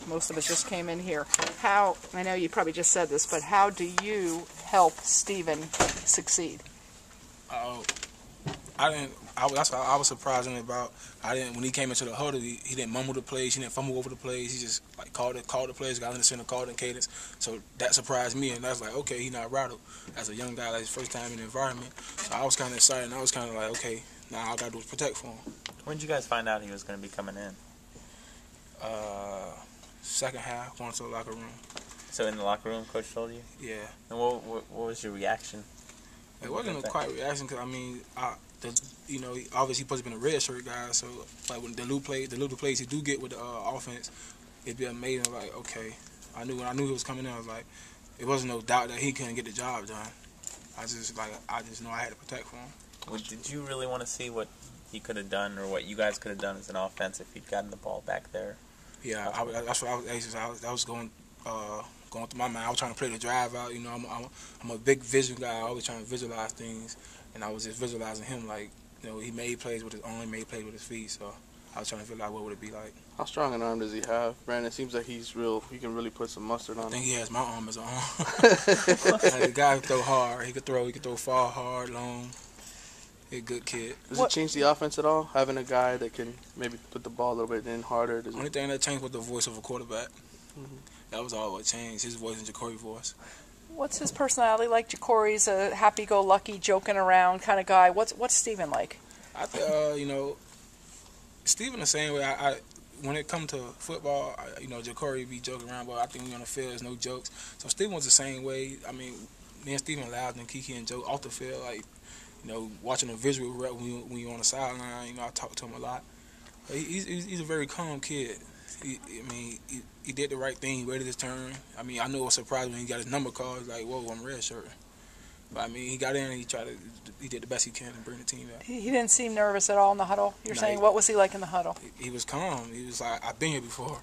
Most of us just came in here. How, I know you probably just said this, but how do you help Steven succeed? That's what I was surprising about. When he came into the huddle, he didn't mumble the plays, he didn't fumble over the plays. He just like called the plays, got in the center, called in cadence. So that surprised me, and I was like, okay, he's not rattled. As a young guy, like his first time in the environment. So I was kind of excited, and I was kind of like, okay, now all I gotta do is protect for him. When did you guys find out he was going to be coming in? Second half, going to the locker room. So in the locker room, Coach told you? Yeah. And what was your reaction? It wasn't a quite reaction because obviously he's supposed to be a red shirt guy. So like when the little plays he do get with the offense, it'd be amazing. Like okay, when I knew he was coming in, I was like, it wasn't no doubt that he couldn't get the job done. I just know I had to protect for him. Well, did you really want to see what he could have done or what you guys could have done as an offense if he'd gotten the ball back there? Yeah, that's what I was going through my mind. I was trying to play the drive out. You know, I'm a big vision guy. I always trying to visualize things, and I was just visualizing him like, he made plays with his arm, made plays with his feet. So I was trying to figure out what would it be like. How strong an arm does he have, Brandon? It seems like he can really put some mustard on him. I think he has my arm as an arm. Like, the guy can throw hard. He could throw far, hard, long. He's a good kid. Does it change the offense at all, having a guy that can maybe put the ball a little bit in harder? The only thing that changed was the voice of a quarterback. Mm-hmm. That was all what changed, his voice and Jacory's voice. What's his personality like? Jacory's a happy-go-lucky, joking around kind of guy. What's Steven like? I think, Steven the same way. When it comes to football, Jacory be joking around, but I think we on the field, there's no jokes. So Steven was the same way. I mean, me and Steven laughed and Kiki and joke off the field, like, watching a visual rep when you're on the sideline, I talk to him a lot. But he's a very calm kid. He did the right thing. He waited his turn. I know it was surprising when he got his number called. He's like, whoa, I'm red shirt. But he got in and he did the best he can and bring the team back. He didn't seem nervous at all in the huddle. You're saying, what was he like in the huddle? He was calm. He was like, I've been here before.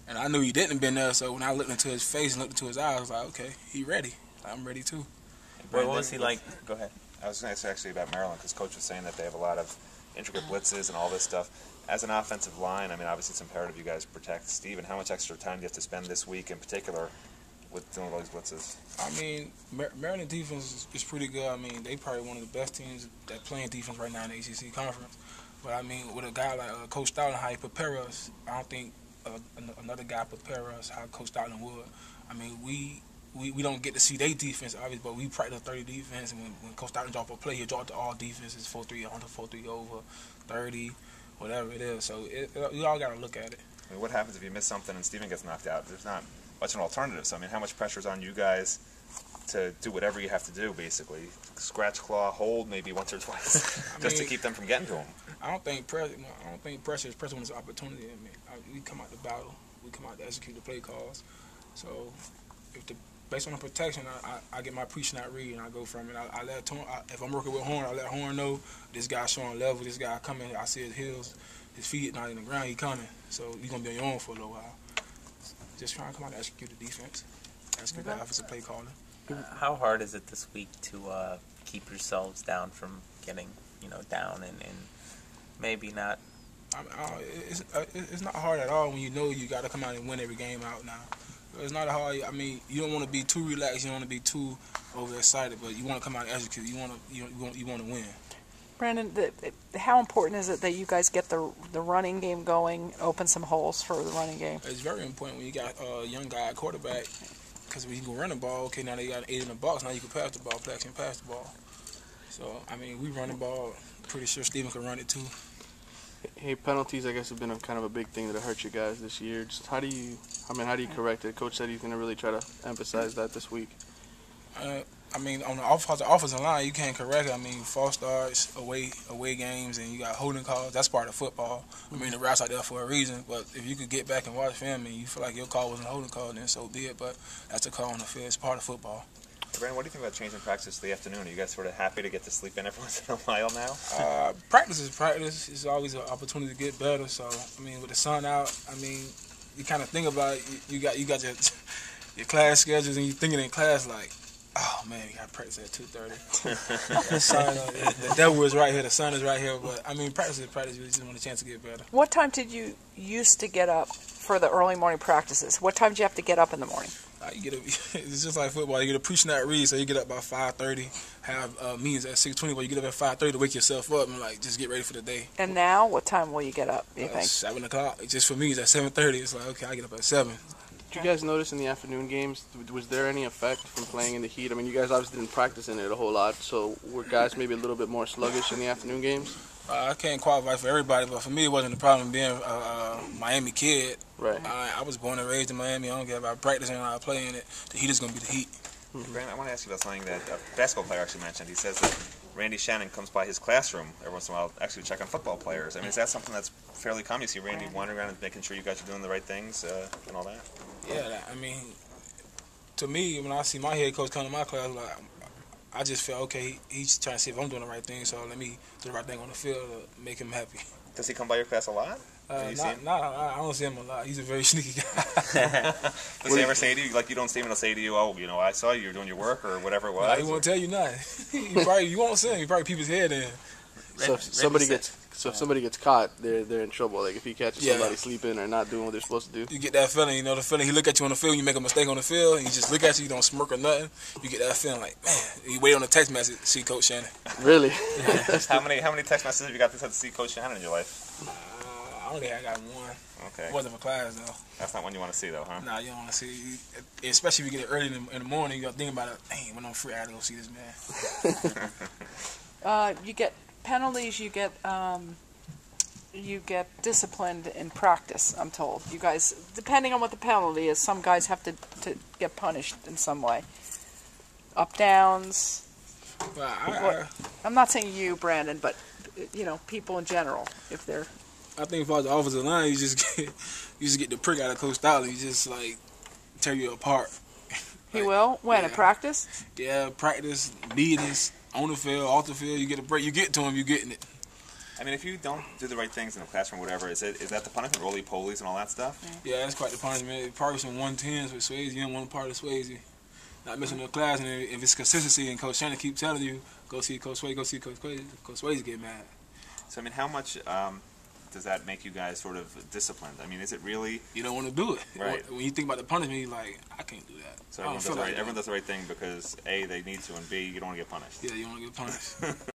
And I knew he didn't been there, so when I looked into his face and looked into his eyes, I was like, okay, he ready. I'm ready too. What was he like? Go ahead. I was going to say actually about Maryland, because Coach was saying that they have a lot of intricate blitzes and all this stuff. As an offensive line, obviously it's imperative you guys protect Steven. How much extra time do you have to spend this week in particular with dealing with all these blitzes? Maryland defense is pretty good. They probably one of the best teams that playing defense right now in the ACC conference. But with a guy like Coach Stoutland, how he prepare us, I don't think another guy prepare us how Coach Stoutland would. We don't get to see their defense, obviously, but we practice 30 defense, and when Coach Stoutland drop a play, he'll drop to all defenses, 4-3 under, 4-3 over, 30, whatever it is. So we all got to look at it. What happens if you miss something and Steven gets knocked out? There's not much of an alternative. So, how much pressure is on you guys to do whatever you have to do, basically? Scratch, claw, hold maybe once or twice, just to keep them from getting to him? I don't think pressure is pressure when it's opportunity. We come out to battle. We come out to execute the play calls. So based on the protection, I get my pre-snap read and I go from it. I let if I'm working with Horn, I let Horn know this guy's showing level, this guy coming. I see his heels, his feet not in the ground, he coming. So you're going to be on your own for a little while. Just trying to come out and execute the defense, execute the offensive play calling. How hard is it this week to keep yourselves down from getting down and maybe not? It's not hard at all when you know you got to come out and win every game out now. It's not hard. You don't want to be too relaxed. You don't want to be too overexcited, but you want to come out and execute. You want to win. Brandon, how important is it that you guys get the running game going, open some holes for the running game? It's very important when you got a young guy at quarterback, because when you can run the ball, okay, now they got 8 in the box. Now you can pass the ball, play action, pass the ball. So we run the ball. Pretty sure Steven can run it too. Hey, penalties, I guess, have been kind of a big thing that hurt you guys this year. Just how do you correct it? Coach said he's going to really try to emphasize that this week. On the offensive line, you can't correct it. False starts, away games, and you got holding calls. That's part of football. The refs out there for a reason. But if you could get back and watch film and you feel like your call wasn't a holding call, then so be it. But that's a call on the field. It's part of football. Brandon, what do you think about changing practice to the afternoon? Are you guys sort of happy to get to sleep in every once in a while now? Practice is practice. It's always an opportunity to get better. So, with the sun out, you kind of think about it. You got your class schedules and you're thinking in class like, Oh man, we got practice at 2:30. The sun, the devil is right here. The sun is right here. But I mean, practice is practice. You just want a chance to get better. What time did you used to get up for the early morning practices? What time did you have to get up in the morning? You get it's just like football. You get a pre-snap read, so you get up by 5:30. Have meetings at 6:20, but you get up at 5:30 to wake yourself up and like just get ready for the day. And now, what time will you get up? You think 7 o'clock. Just for me, it's at 7:30. It's like okay, I get up at 7. Did you guys notice in the afternoon games, was there any effect from playing in the heat? I mean, you guys obviously didn't practice in it a whole lot, so were guys maybe a little bit more sluggish in the afternoon games? I can't qualify for everybody, but for me, it wasn't a problem being a Miami kid. Right. I was born and raised in Miami. I don't care about practicing or I play in it. The heat is going to be the heat. Brandon, I want to ask you about something that a basketball player actually mentioned. He says that Randy Shannon comes by his classroom every once in a while actually to check on football players. I mean, is that something that's fairly common? You see Randy wandering around and making sure you guys are doing the right things and all that? Yeah, I mean, to me, when I see my head coach come to my class, like, I just feel, okay, he's trying to see if I'm doing the right thing, so let me do the right thing on the field to make him happy. Does he come by your class a lot? I don't see him a lot. He's a very sneaky guy. Does he ever say to you, like you don't see him, he'll say to you, oh, you know, I saw you, you're doing your work or whatever it was? Nah, he won't tell you nothing. You won't see him. He probably peep his head in. So if somebody gets caught, they're in trouble. Like if he catches somebody sleeping or not doing what they're supposed to do. You get that feeling, the feeling he look at you on the field, you make a mistake on the field, and he just look at you, you don't smirk or nothing. You get that feeling like, man, you wait on the text message, see Coach Shannon. Really? How many text messages have you got to see Coach Shannon in your life? I got one. Okay. It wasn't for class though. That's not one you want to see though, huh? Nah, you don't want to see. Especially if you get it early in the morning, you got to think about it. Dang, when I'm free, I got to go see this man. you get penalties? You get disciplined in practice. I'm told. You guys, depending on what the penalty is, some guys have to get punished in some way. Up downs. Well, I'm not saying you, Brandon, but people in general, if they're. I think as far as the offensive line, you just get the prick out of Coach Staley. He just like tear you apart. He will? When? In practice? Yeah, practice, meetings, on the field, off the field. You get a break. You get to him, you're getting it. I mean, if you don't do the right things in the classroom or whatever, is that the punishment, roly-polies and all that stuff? Yeah, that's quite the punishment. Probably some 110s with Swayze. You don't want part of Swayze. Not missing no class, and if it's consistency and Coach Shannon keep telling you, go see Coach Swayze, go see Coach Swayze, Coach Swayze get mad. So, I mean, how much does that make you guys sort of disciplined? I mean, is it really... You don't want to do it. Right. When you think about the punishment, you're like, I can't do that. So everyone does the right thing because A, they need to, and B, you don't want to get punished. Yeah, you don't want to get punished.